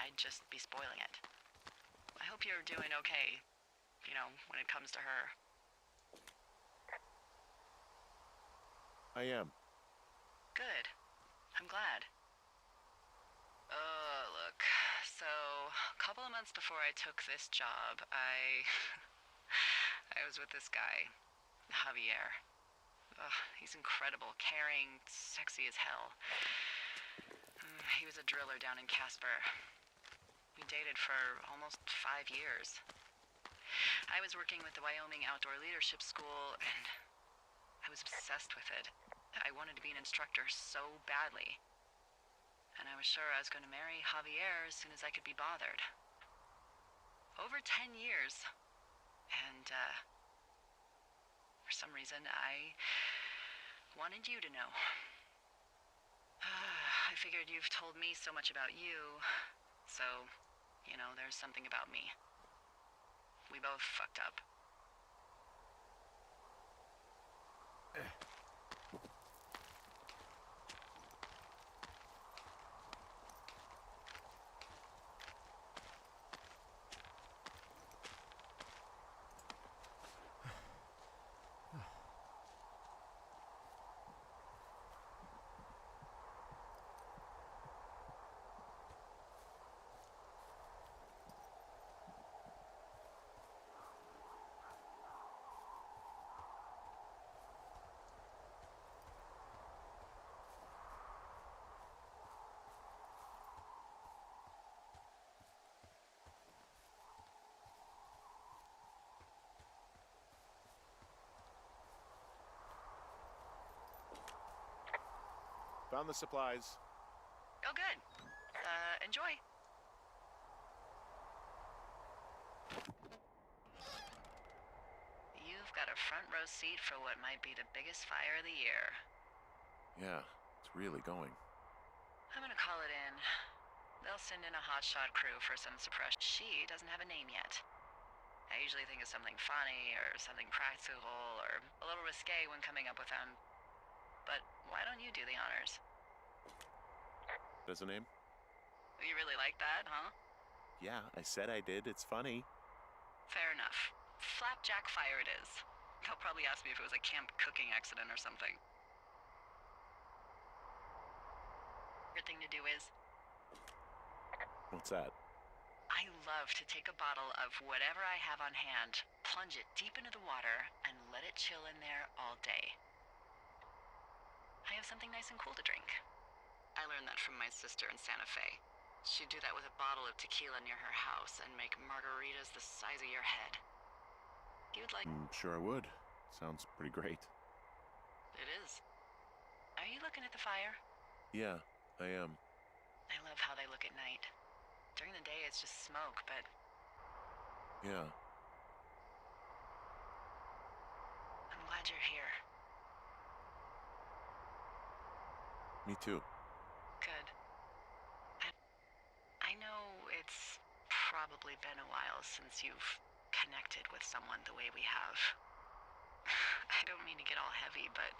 I'd just be spoiling it. I hope you're doing okay, you know, when it comes to her. I am. Good. I'm glad. Look. So, a couple of months before I took this job, I was with this guy, Javier. He's incredible, caring, sexy as hell. He was a driller down in Casper. We dated for almost 5 years. I was working with the Wyoming Outdoor Leadership School, and I was obsessed with it. I wanted to be an instructor so badly. And I was sure I was going to marry Javier as soon as I could be bothered. Over 10 years. And, for some reason, I wanted you to know. I figured you've told me so much about you, so, there's something about me. We both fucked up. Found the supplies. Oh, good. Enjoy. You've got a front row seat for what might be the biggest fire of the year. Yeah, it's really going. I'm gonna call it in. They'll send in a hotshot crew for some suppression. She doesn't have a name yet. I usually think of something funny or something practical or a little risque when coming up with them. But why don't you do the honors? Does a name? You really like that, huh? Yeah, I said I did. It's funny. Fair enough. Flapjack fire it is. They'll probably ask me if it was a camp cooking accident or something. Good thing to do is, What's that? I love to take a bottle of whatever I have on hand, plunge it deep into the water, and let it chill in there all day. I have something nice and cool to drink. I learned that from my sister in Santa Fe. She'd do that with a bottle of tequila near her house and make margaritas the size of your head. You'd like... Sure I would. Sounds pretty great. It is. Are you looking at the fire? Yeah, I am. I love how they look at night. During the day, it's just smoke, but Yeah. I'm glad you're here. Me too. Good. I know it's probably been a while since you've connected with someone the way we have. I don't mean to get all heavy, but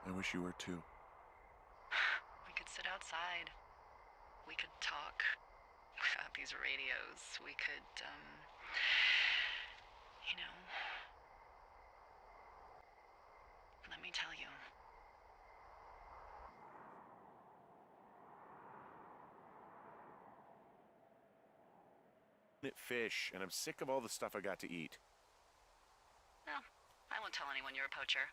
I wish you were too. we could sit outside. We could talk without these radios. We could, let me tell you. Fish, and I'm sick of all the stuff I got to eat. No, I won't tell anyone you're a poacher.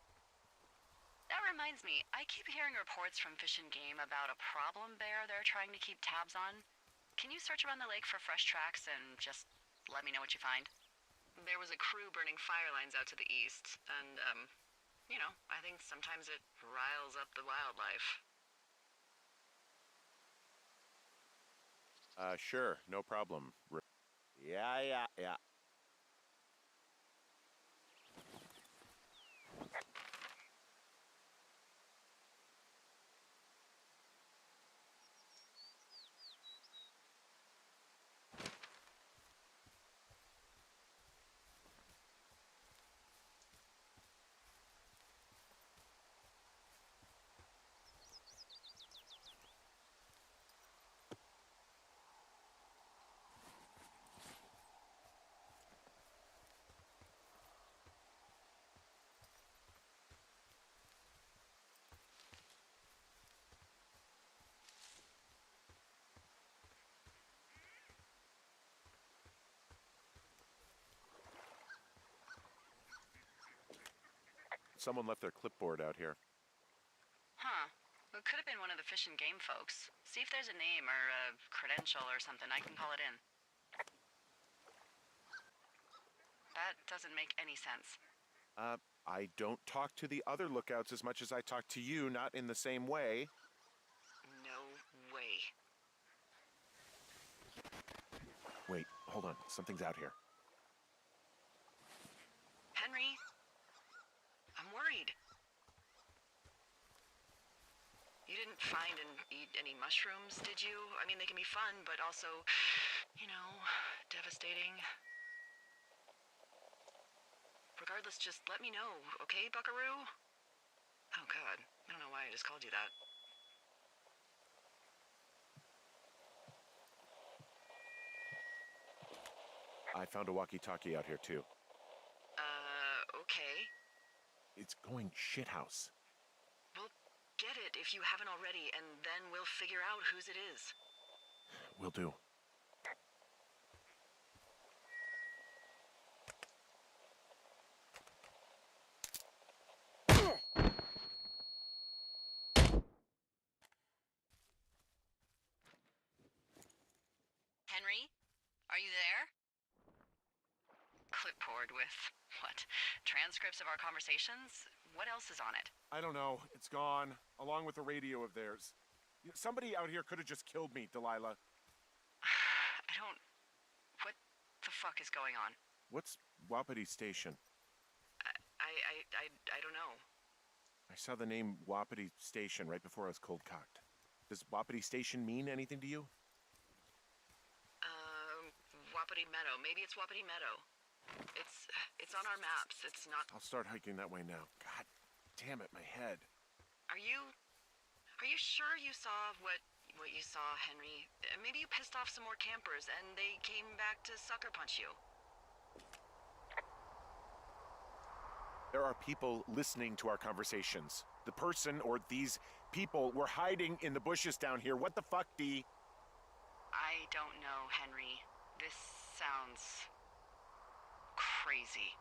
That reminds me, I keep hearing reports from Fish and Game about a problem bear they're trying to keep tabs on. Can you search around the lake for fresh tracks and just let me know what you find? There was a crew burning fire lines out to the east, and, I think sometimes it riles up the wildlife. Sure, no problem. Yeah. someone left their clipboard out here. Huh. It could have been one of the Fish and Game folks. See if there's a name or a credential or something. I can call it in. That doesn't make any sense. I don't talk to the other lookouts as much as I talk to you, not in the same way. No way. Wait, hold on. Something's out here. Henry? I'm worried. You didn't find and eat any mushrooms, did you? I mean, they can be fun, but also, devastating. Regardless, just let me know, okay, Buckaroo? Oh, God. I don't know why I just called you that. I found a walkie-talkie out here, too. Okay. It's going shithouse. Well, get it if you haven't already, and then we'll figure out whose it is. Will do. Henry? Are you there? Clipboard with, what, transcripts of our conversations? What else is on it? I don't know. It's gone, along with a radio of theirs. Somebody out here could have just killed me, Delilah. What the fuck is going on? What's Wapiti Station? I don't know. I saw the name Wapiti Station right before I was cold-cocked. Does Wapiti Station mean anything to you? Wapiti Meadow. Maybe it's Wapiti Meadow. It's on our maps. It's not... I'll start hiking that way now. God damn it, my head. Are you sure you saw what you saw, Henry? Maybe you pissed off some more campers and they came back to sucker punch you. There are people listening to our conversations. The person or these people were hiding in the bushes down here. What the fuck, Dee? I don't know, Henry. This sounds crazy.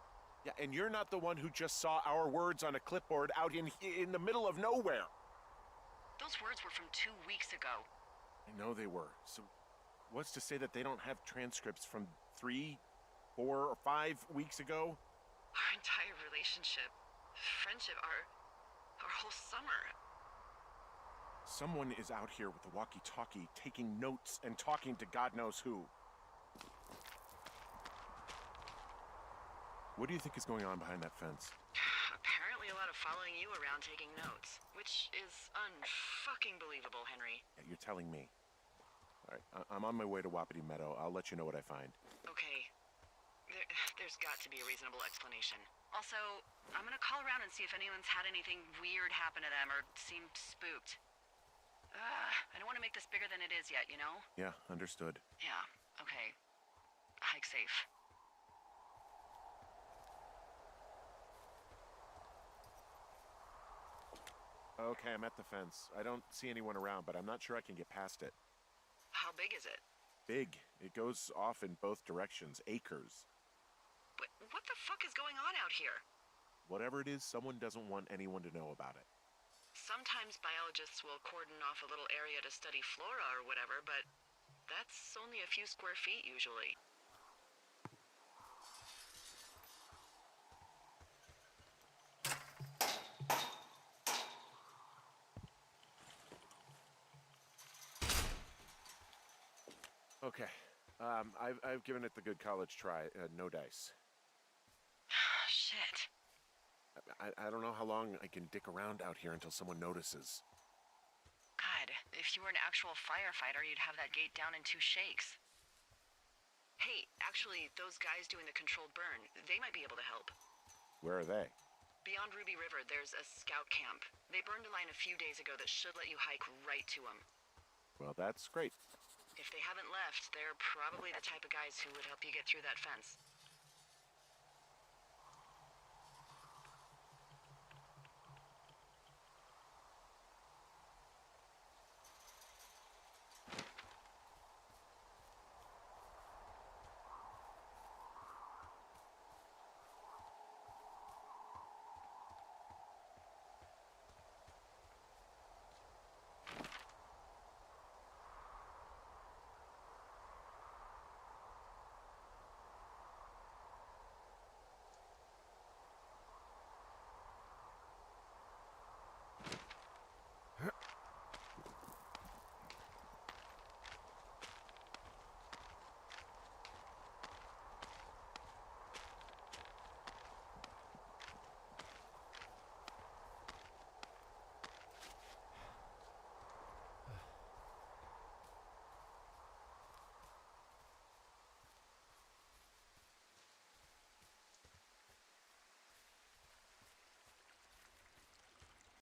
Yeah, and you're not the one who just saw our words on a clipboard out in the middle of nowhere. Those words were from 2 weeks ago. I know they were. So what's to say that they don't have transcripts from 3, 4, or 5 weeks ago? Our entire relationship, friendship, our whole summer. Someone is out here with a walkie-talkie taking notes and talking to God knows who. What do you think is going on behind that fence? Apparently a lot of following you around taking notes, which is unfucking believable, Henry. Yeah, you're telling me. All right, I'm on my way to Wapiti Meadow. I'll let you know what I find. Okay. There's got to be a reasonable explanation. Also, I'm gonna call around and see if anyone's had anything weird happen to them or seemed spooked. I don't want to make this bigger than it is yet, you know? Yeah, understood. Yeah, okay. Hike safe. Okay, I'm at the fence. I don't see anyone around, but I'm not sure I can get past it. How big is it? Big. It goes off in both directions. Acres. But what the fuck is going on out here? Whatever it is, someone doesn't want anyone to know about it. Sometimes biologists will cordon off a little area to study flora or whatever, but that's only a few square feet usually. Okay. I've given it the good college try. No dice. Shit. I don't know how long I can dick around out here until someone notices. God, if you were an actual firefighter, you'd have that gate down in 2 shakes. Hey, actually, those guys doing the controlled burn, they might be able to help. Where are they? Beyond Ruby River, there's a scout camp. They burned a line a few days ago that should let you hike right to them. Well, that's great. If they haven't left, they're probably the type of guys who would help you get through that fence.